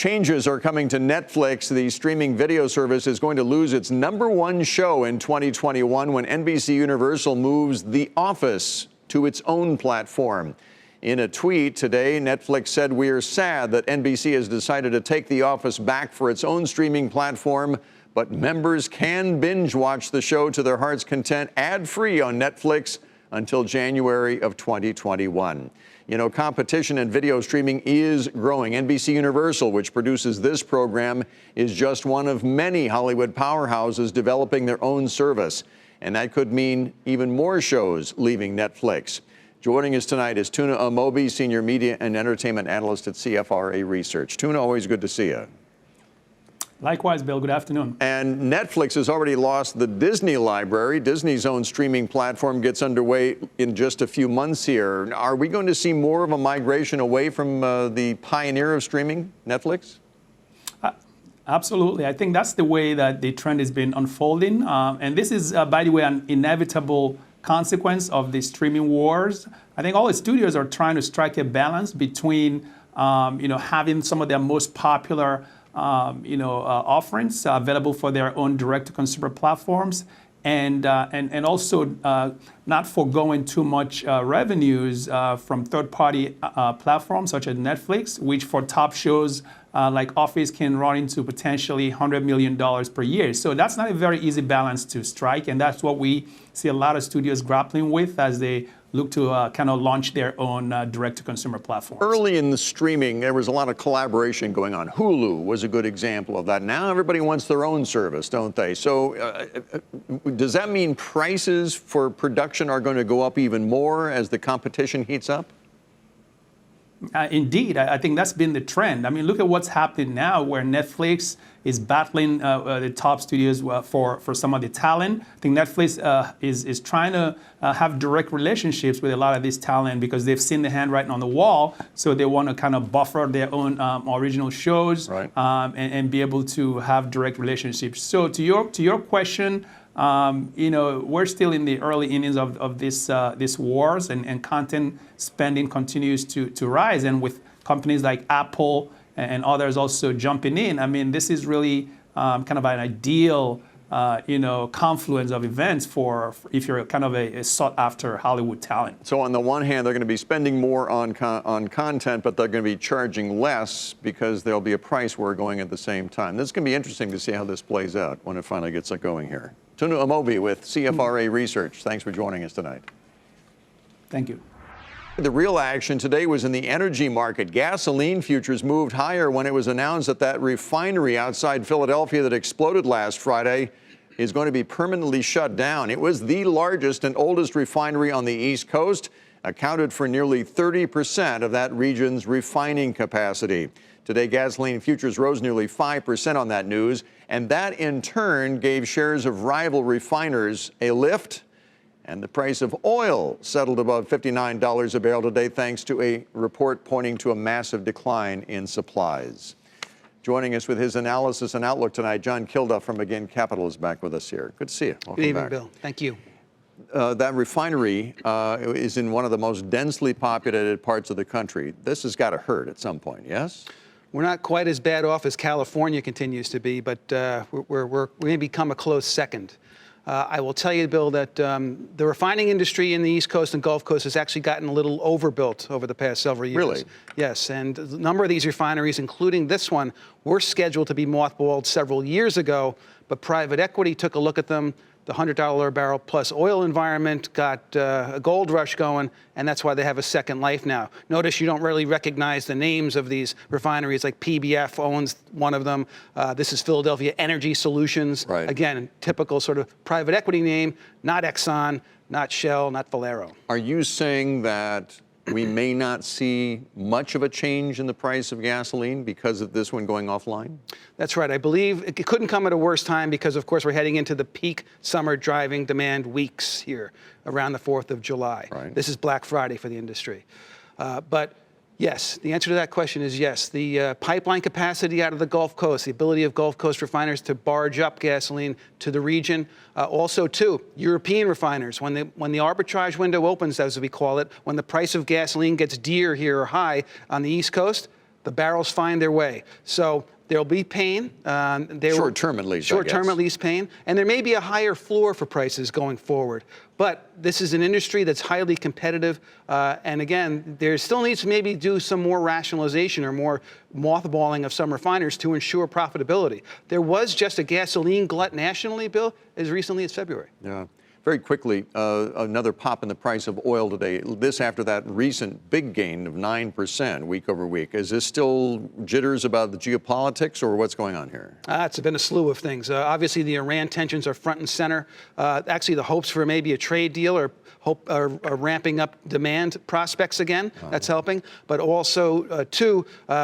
Changes are coming to Netflix. The streaming video service is going to lose its #1 show in 2021 when NBC Universal moves The Office to its own platform. In a tweet today, Netflix said, "We are sad that NBC has decided to take The Office back for its own streaming platform, but members can binge watch the show to their heart's content ad-free on Netflix until January of 2021. You know, competition in video streaming is growing. NBC Universal, which produces this program, is just one of many Hollywood powerhouses developing their own service. And that could mean even more shows leaving Netflix. Joining us tonight is Tuna Amobi, Senior Media and Entertainment Analyst at CFRA Research. Tuna, always good to see you. Likewise, Bill. Good afternoon. And Netflix has already lost the Disney library. Disney's own streaming platform gets underway in just a few months here. Are we going to see more of a migration away from the pioneer of streaming, Netflix? Absolutely. I think that's the way that the trend has been unfolding. And this is, by the way, an inevitable consequence of the streaming wars. I think all the studios are trying to strike a balance between, having some of their most popular offerings available for their own direct-to-consumer platforms, and also not foregoing too much revenues from third-party platforms such as Netflix, which for top shows like Office can run into potentially $100 million per year. So that's not a very easy balance to strike, and that's what we see a lot of studios grappling with as they look to kind of launch their own direct-to-consumer platforms. Early in the streaming, there was a lot of collaboration going on. Hulu was a good example of that. Now everybody wants their own service, don't they? So does that mean prices for production are going to go up even more as the competition heats up? Indeed, I think that's been the trend. I mean, look at what's happening now, where Netflix is battling the top studios for some of the talent. I think Netflix is trying to have direct relationships with a lot of this talent because they've seen the handwriting on the wall, so they want to kind of buffer their own original shows, right, and be able to have direct relationships. So to your question, we're still in the early innings of this wars, and content spending continues to rise. And with companies like Apple and others also jumping in, I mean, this is really kind of an ideal, confluence of events for if you're kind of a sought-after Hollywood talent. So on the one hand, they're going to be spending more on content, but they're going to be charging less because there'll be a price war going at the same time. This is going to be interesting to see how this plays out when it finally gets going here. Tuna Amobi with CFRA Research. Thanks for joining us tonight. Thank you. The real action today was in the energy market. Gasoline futures moved higher when it was announced that refinery outside Philadelphia that exploded last Friday is going to be permanently shut down. It was the largest and oldest refinery on the East Coast, accounted for nearly 30% of that region's refining capacity. Today, gasoline futures rose nearly 5% on that news, and that in turn gave shares of rival refiners a lift. And the price of oil settled above $59 a barrel today, thanks to a report pointing to a massive decline in supplies. Joining us with his analysis and outlook tonight, John Kilduff from Again Capital is back with us here. Good to see you. Welcome Good evening, back. Bill. Thank you. That refinery is in one of the most densely populated parts of the country. This has got to hurt at some point, yes? We're not quite as bad off as California continues to be, but we're going to become a close second. I will tell you, Bill, that the refining industry in the East Coast and Gulf Coast has actually gotten a little overbuilt over the past several years. Really? Yes, and a number of these refineries, including this one, were scheduled to be mothballed several years ago, but private equity took a look at them. The $100 a barrel plus oil environment got a gold rush going, and that's why they have a second life now. Notice you don't really recognize the names of these refineries, like PBF owns one of them. This is Philadelphia Energy Solutions. Right. Again, typical sort of private equity name, not Exxon, not Shell, not Valero. Are you saying that we may not see much of a change in the price of gasoline because of this one going offline? That's right. I believe it couldn't come at a worse time because, of course, we're heading into the peak summer driving demand weeks here around the 4th of July. Right. This is Black Friday for the industry. But yes, the answer to that question is yes. The pipeline capacity out of the Gulf Coast, the ability of Gulf Coast refiners to barge up gasoline to the region. Also, too, European refiners, when the arbitrage window opens, as we call it, when the price of gasoline gets dear here or high on the East Coast, the barrels find their way. So there'll be pain. Short-term at least, Short-term at least pain. And there may be a higher floor for prices going forward. But this is an industry that's highly competitive. And again, there still needs to maybe do some more rationalization or more mothballing of some refiners to ensure profitability. There was just a gasoline glut nationally, Bill, as recently as February. Yeah. Very quickly, another pop in the price of oil today. This after that recent big gain of 9% week over week. Is this still jitters about the geopolitics or what's going on here? It's been a slew of things. Obviously, the Iran tensions are front and center. Actually, the hopes for maybe a trade deal are ramping up demand prospects again. That's helping. But also,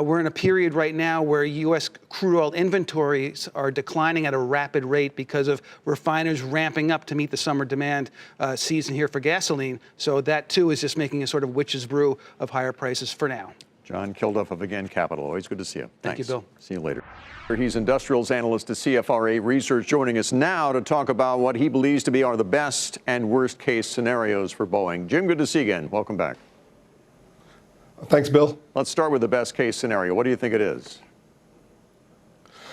we're in a period right now where U.S. crude oil inventories are declining at a rapid rate because of refiners ramping up to meet the summer demand season here for gasoline. So that, too, is just making a sort of witch's brew of higher prices for now. John Kilduff of Again Capital. Always good to see you. Thank you, Bill. See you later. He's industrials analyst at CFRA Research, joining us now to talk about what he believes to be are the best and worst case scenarios for Boeing. Jim, good to see you again. Welcome back. Thanks, Bill. Let's start with the best case scenario. What do you think it is?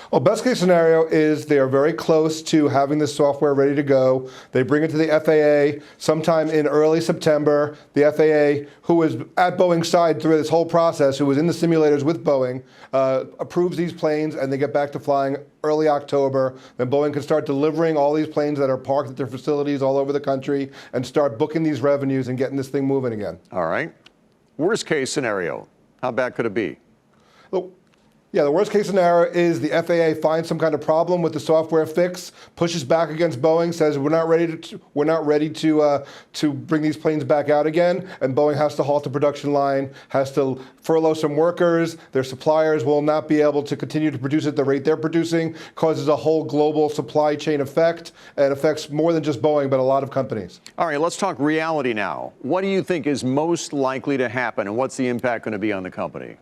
Well, best case scenario is they are very close to having the software ready to go. They bring it to the FAA sometime in early September. The FAA, who was at Boeing's side through this whole process, who was in the simulators with Boeing, approves these planes, and they get back to flying early October. Then Boeing can start delivering all these planes that are parked at their facilities all over the country and start booking these revenues and getting this thing moving again. All right. Worst case scenario, how bad could it be? Yeah, the worst case scenario is the FAA finds some kind of problem with the software fix, pushes back against Boeing, says we're not ready to bring these planes back out again, and Boeing has to halt the production line, has to furlough some workers. Their suppliers will not be able to continue to produce at the rate they're producing, causes a whole global supply chain effect, and affects more than just Boeing, but a lot of companies. All right, let's talk reality now. What do you think is most likely to happen, and what's the impact going to be on the company?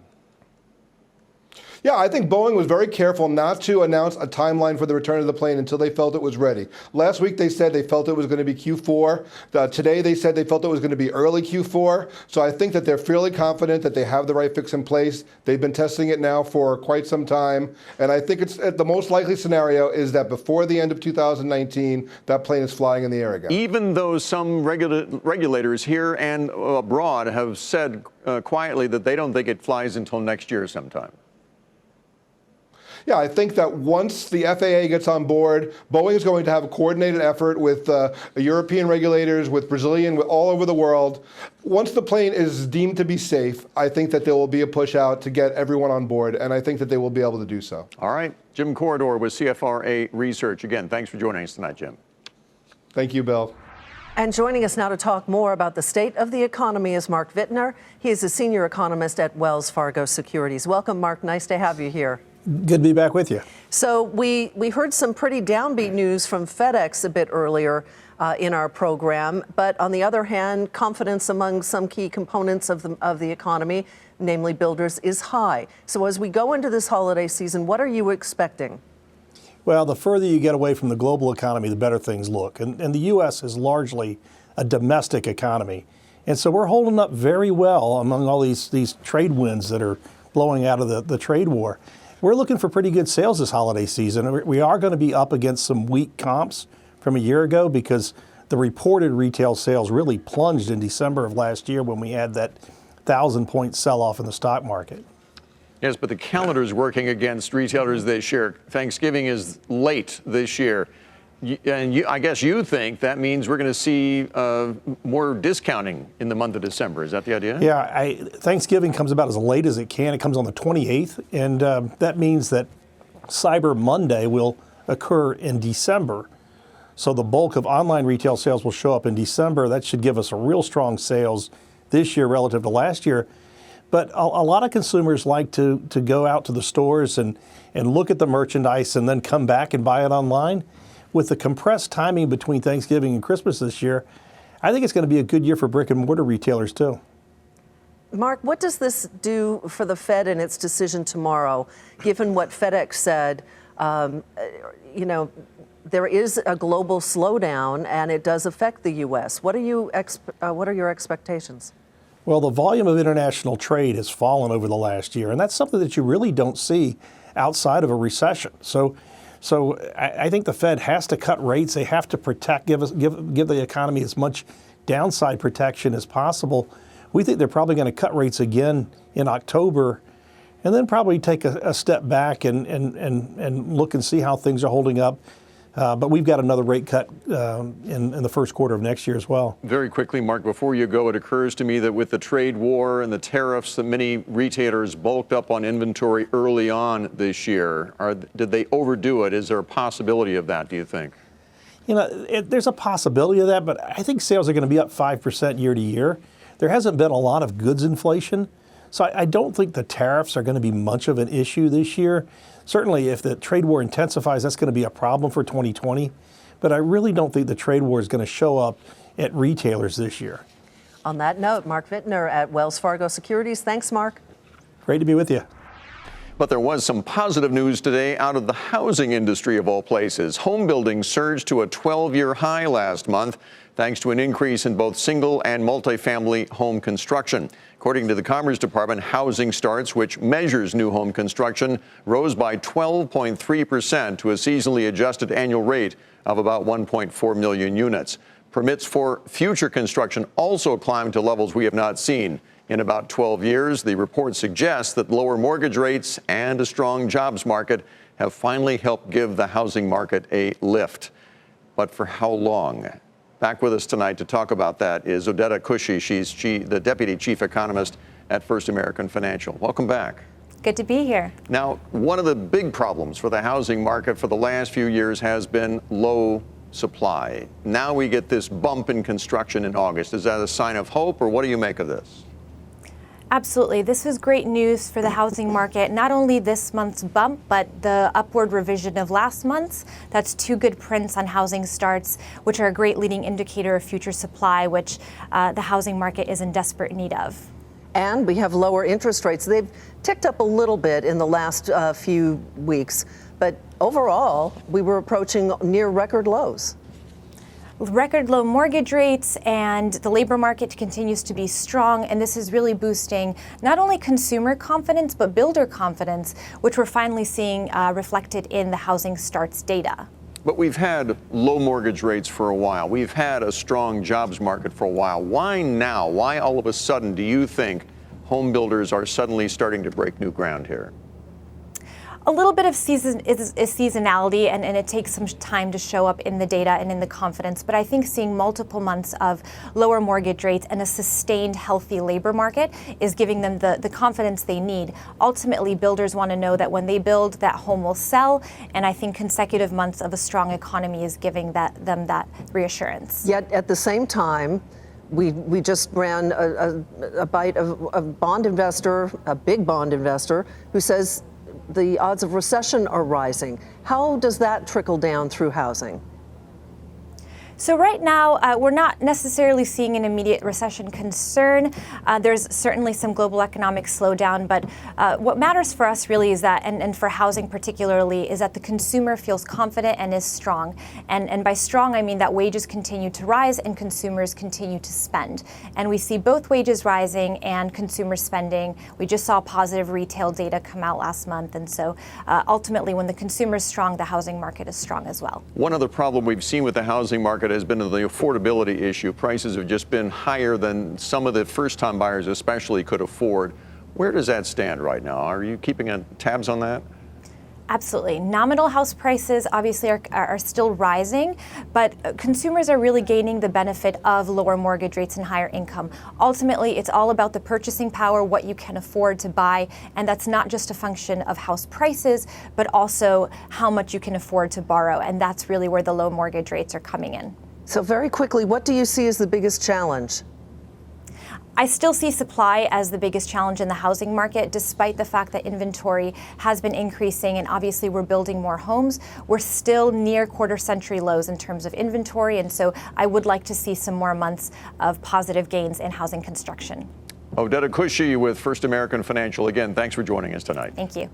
Yeah, I think Boeing was very careful not to announce a timeline for the return of the plane until they felt it was ready. Last week they said they felt it was going to be Q4. Today they said they felt it was going to be early Q4. So I think that they're fairly confident that they have the right fix in place. They've been testing it now for quite some time. And I think it's the most likely scenario is that before the end of 2019, that plane is flying in the air again. Even though some regulators here and abroad have said quietly that they don't think it flies until next year sometime. Yeah, I think that once the FAA gets on board, Boeing is going to have a coordinated effort with European regulators, with Brazilian, with all over the world. Once the plane is deemed to be safe, I think that there will be a push out to get everyone on board, and I think that they will be able to do so. All right. Jim Corridor with CFRA Research. Again, thanks for joining us tonight, Jim. Thank you, Bill. And joining us now to talk more about the state of the economy is Mark Wittner. He is a senior economist at Wells Fargo Securities. Welcome, Mark. Nice to have you here. Good to be back with you. So we heard some pretty downbeat news from FedEx a bit earlier in our program. But on the other hand, confidence among some key components of the economy, namely builders, is high. So as we go into this holiday season, what are you expecting? Well, the further you get away from the global economy, the better things look. And the U.S. is largely a domestic economy. And so we're holding up very well among all these trade winds that are blowing out of the trade war. We're looking for pretty good sales this holiday season. We are going to be up against some weak comps from a year ago because the reported retail sales really plunged in December of last year when we had that 1,000-point sell-off in the stock market. Yes, but the calendar is working against retailers this year. Thanksgiving is late this year. And I guess you think that means we're going to see more discounting in the month of December. Is that the idea? Yeah, Thanksgiving comes about as late as it can. It comes on the 28th, and that means that Cyber Monday will occur in December. So the bulk of online retail sales will show up in December. That should give us a real strong sales this year relative to last year. But a lot of consumers like to go out to the stores and look at the merchandise and then come back and buy it online. With the compressed timing between Thanksgiving and Christmas this year, I think it's going to be a good year for brick and mortar retailers too. Mark, what does this do for the Fed and its decision tomorrow, given what FedEx said? There is a global slowdown and it does affect the U.S. What are your expectations? Well, the volume of international trade has fallen over the last year, and that's something that you really don't see outside of a recession. So I think the Fed has to cut rates. They have to protect, give the economy as much downside protection as possible. We think they're probably going to cut rates again in October, and then probably take a step back and look and see how things are holding up. But we've got another rate cut in the first quarter of next year as well. Very quickly, Mark, before you go, it occurs to me that with the trade war and the tariffs, that many retailers bulked up on inventory early on this year. Did they overdo it? Is there a possibility of that, do you think? You know, there's a possibility of that, but I think sales are going to be up 5% year to year. There hasn't been a lot of goods inflation, so I don't think the tariffs are going to be much of an issue this year. Certainly, if the trade war intensifies, that's going to be a problem for 2020. But I really don't think the trade war is going to show up at retailers this year. On that note, Mark Vittner at Wells Fargo Securities. Thanks, Mark. Great to be with you. But there was some positive news today out of the housing industry of all places. Home building surged to a 12-year high last month, thanks to an increase in both single and multifamily home construction. According to the Commerce Department, housing starts, which measures new home construction, rose by 12.3% to a seasonally adjusted annual rate of about 1.4 million units. Permits for future construction also climbed to levels we have not seen in about 12 years. The report suggests that lower mortgage rates and a strong jobs market have finally helped give the housing market a lift. But for how long? Back with us tonight to talk about that is Odetta Cushy. She's the Deputy Chief Economist at First American Financial. Welcome back. Good to be here. Now, one of the big problems for the housing market for the last few years has been low supply. Now we get this bump in construction in August. Is that a sign of hope, or what do you make of this? Absolutely. This was great news for the housing market. Not only this month's bump, but the upward revision of last month's. That's two good prints on housing starts, which are a great leading indicator of future supply, which the housing market is in desperate need of. And we have lower interest rates. They've ticked up a little bit in the last few weeks, but overall, we were approaching near record lows. Record low mortgage rates, and the labor market continues to be strong, and this is really boosting not only consumer confidence but builder confidence, which we're finally seeing reflected in the housing starts data. But we've had low mortgage rates for a while. We've had a strong jobs market for a while. Why now? Why all of a sudden do you think home builders are suddenly starting to break new ground here? A little bit of seasonality, and it takes some time to show up in the data and in the confidence. But I think seeing multiple months of lower mortgage rates and a sustained healthy labor market is giving them the confidence they need. Ultimately, builders want to know that when they build, that home will sell. And I think consecutive months of a strong economy is giving them that reassurance. Yet at the same time, we just ran a bite of a bond investor, a big bond investor, who says the odds of recession are rising. How does that trickle down through housing? So right now, we're not necessarily seeing an immediate recession concern. There's certainly some global economic slowdown, but what matters for us really is that, and for housing particularly, is that the consumer feels confident and is strong. And by strong, I mean that wages continue to rise and consumers continue to spend. And we see both wages rising and consumer spending. We just saw positive retail data come out last month. And so ultimately, when the consumer is strong, the housing market is strong as well. One other problem we've seen with the housing market has been the affordability issue. Prices have just been higher than some of the first-time buyers especially could afford. Where does that stand right now? Are you keeping tabs on that? Absolutely. Nominal house prices obviously are still rising, but consumers are really gaining the benefit of lower mortgage rates and higher income. Ultimately, it's all about the purchasing power, what you can afford to buy, and that's not just a function of house prices, but also how much you can afford to borrow, and that's really where the low mortgage rates are coming in. So very quickly, what do you see as the biggest challenge? I still see supply as the biggest challenge in the housing market, despite the fact that inventory has been increasing and obviously we're building more homes. We're still near quarter-century lows in terms of inventory, and so I would like to see some more months of positive gains in housing construction. Odetta Cushy with First American Financial. Again, thanks for joining us tonight. Thank you.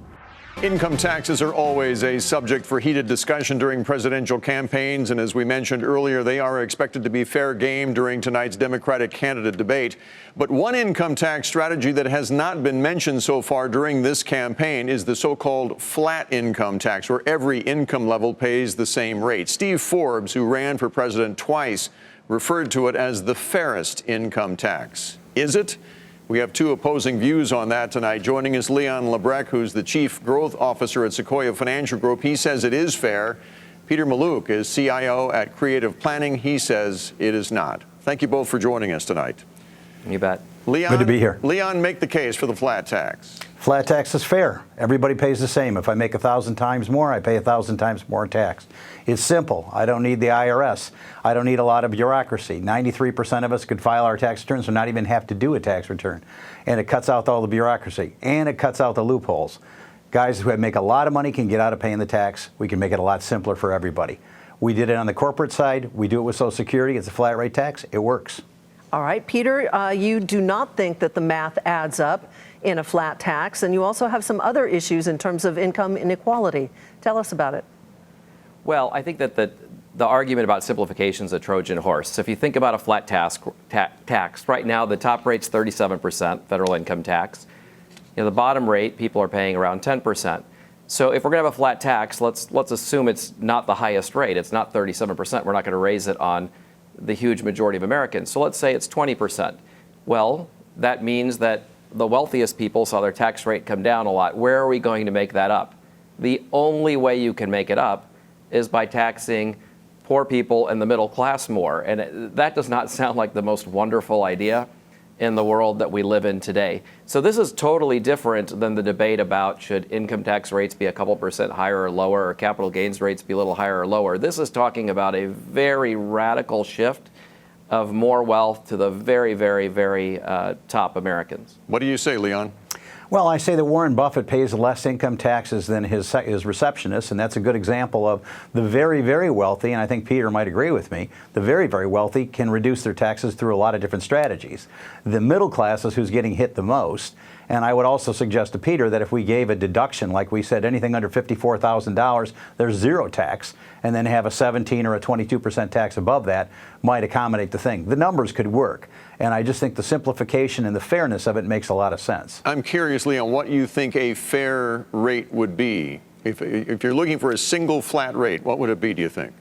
Income taxes are always a subject for heated discussion during presidential campaigns, and as we mentioned earlier, they are expected to be fair game during tonight's Democratic candidate debate. But one income tax strategy that has not been mentioned so far during this campaign is the so-called flat income tax, where every income level pays the same rate. Steve Forbes, who ran for president twice, referred to it as the fairest income tax. Is it? We have two opposing views on that tonight. Joining us, Leon Lebrecht, who's the Chief Growth Officer at Sequoia Financial Group. He says it is fair. Peter Mallouk is CIO at Creative Planning. He says it is not. Thank you both for joining us tonight. You bet. Leon, good to be here. Leon, make the case for the flat tax. Flat tax is fair. Everybody pays the same. If I make 1,000 times more, I pay 1,000 times more tax. It's simple. I don't need the IRS. I don't need a lot of bureaucracy. 93% of us could file our tax returns and not even have to do a tax return. And it cuts out all the bureaucracy. And it cuts out the loopholes. Guys who make a lot of money can get out of paying the tax. We can make it a lot simpler for everybody. We did it on the corporate side. We do it with Social Security. It's a flat rate tax. It works. All right, Peter, you do not think that the math adds up in a flat tax, and you also have some other issues in terms of income inequality. Tell us about it. Well, I think that the argument about simplification is a Trojan horse. So if you think about a flat tax, right now the top rate's 37% federal income tax. The bottom rate, people are paying around 10%. So if we're going to have a flat tax, let's assume it's not the highest rate. It's not 37%. We're not going to raise it on the huge majority of Americans. So let's say it's 20%. Well, that means that the wealthiest people saw their tax rate come down a lot. Where are we going to make that up? The only way you can make it up is by taxing poor people and the middle class more. And that does not sound like the most wonderful idea in the world that we live in today. So this is totally different than the debate about should income tax rates be a couple percent higher or lower, or capital gains rates be a little higher or lower. This is talking about a very radical shift of more wealth to the very, very, very top Americans. What do you say, Leon? Well, I say that Warren Buffett pays less income taxes than his receptionist, and that's a good example of the very, very wealthy, and I think Peter might agree with me, the very, very wealthy can reduce their taxes through a lot of different strategies. The middle class is who's getting hit the most, and I would also suggest to Peter that if we gave a deduction, like we said, anything under $54,000, there's zero tax, and then have a 17 or a 22% tax above that might accommodate the thing. The numbers could work. And I just think the simplification and the fairness of it makes a lot of sense. I'm curious, Leon, what you think a fair rate would be. If you're looking for a single flat rate, what would it be, do you think?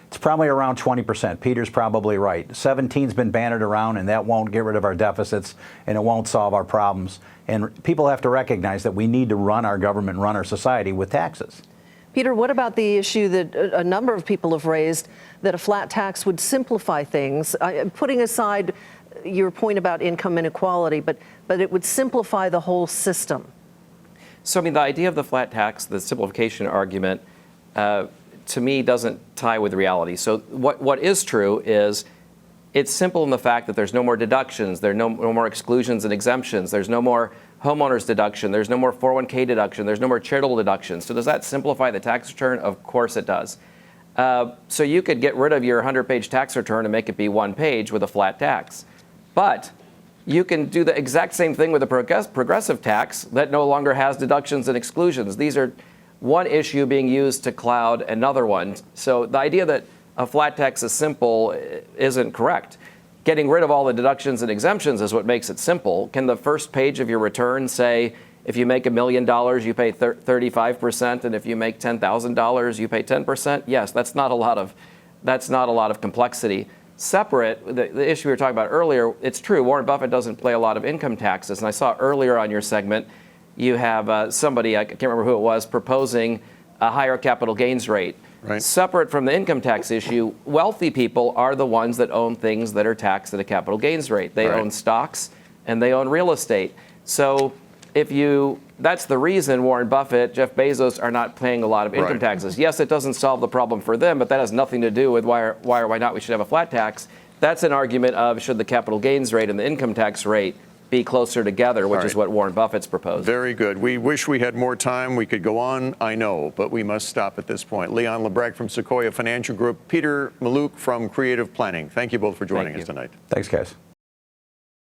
It's probably around 20%. Peter's probably right. 17's been bandied around, and that won't get rid of our deficits, and it won't solve our problems. And people have to recognize that we need to run our government, run our society with taxes. Peter, what about the issue that a number of people have raised, that a flat tax would simplify things, putting aside your point about income inequality, but it would simplify the whole system? So, I mean, the idea of the flat tax, the simplification argument, to me, doesn't tie with reality. So what is true is it's simple in the fact that there's no more deductions, there are no more exclusions and exemptions, there's no more homeowners deduction, there's no more 401k deduction, there's no more charitable deductions. So does that simplify the tax return? Of course it does. So you could get rid of your 100-page tax return and make it be one page with a flat tax. But you can do the exact same thing with a progressive tax that no longer has deductions and exclusions. These are one issue being used to cloud another one. So the idea that a flat tax is simple isn't correct. Getting rid of all the deductions and exemptions is what makes it simple. Can the first page of your return say, if you make $1 million, you pay 35%, and if you make $10,000, you pay 10%? Yes, that's not a lot of complexity. Separate, the issue we were talking about earlier, it's true, Warren Buffett doesn't pay a lot of income taxes. And I saw earlier on your segment, you have somebody, I can't remember who it was, proposing a higher capital gains rate. Right. Separate from the income tax issue, wealthy people are the ones that own things that are taxed at a capital gains rate. They own stocks and they own real estate. So that's the reason Warren Buffett, Jeff Bezos are not paying a lot of income taxes. Yes, it doesn't solve the problem for them, but that has nothing to do with why or why not we should have a flat tax. That's an argument of should the capital gains rate and the income tax rate be closer together, which is what Warren Buffett's proposed. Very good. We wish we had more time. We could go on, I know, but we must stop at this point. Leon Lebrecht from Sequoia Financial Group, Peter Mallouk from Creative Planning. Thank you both for joining us tonight. Thanks, guys.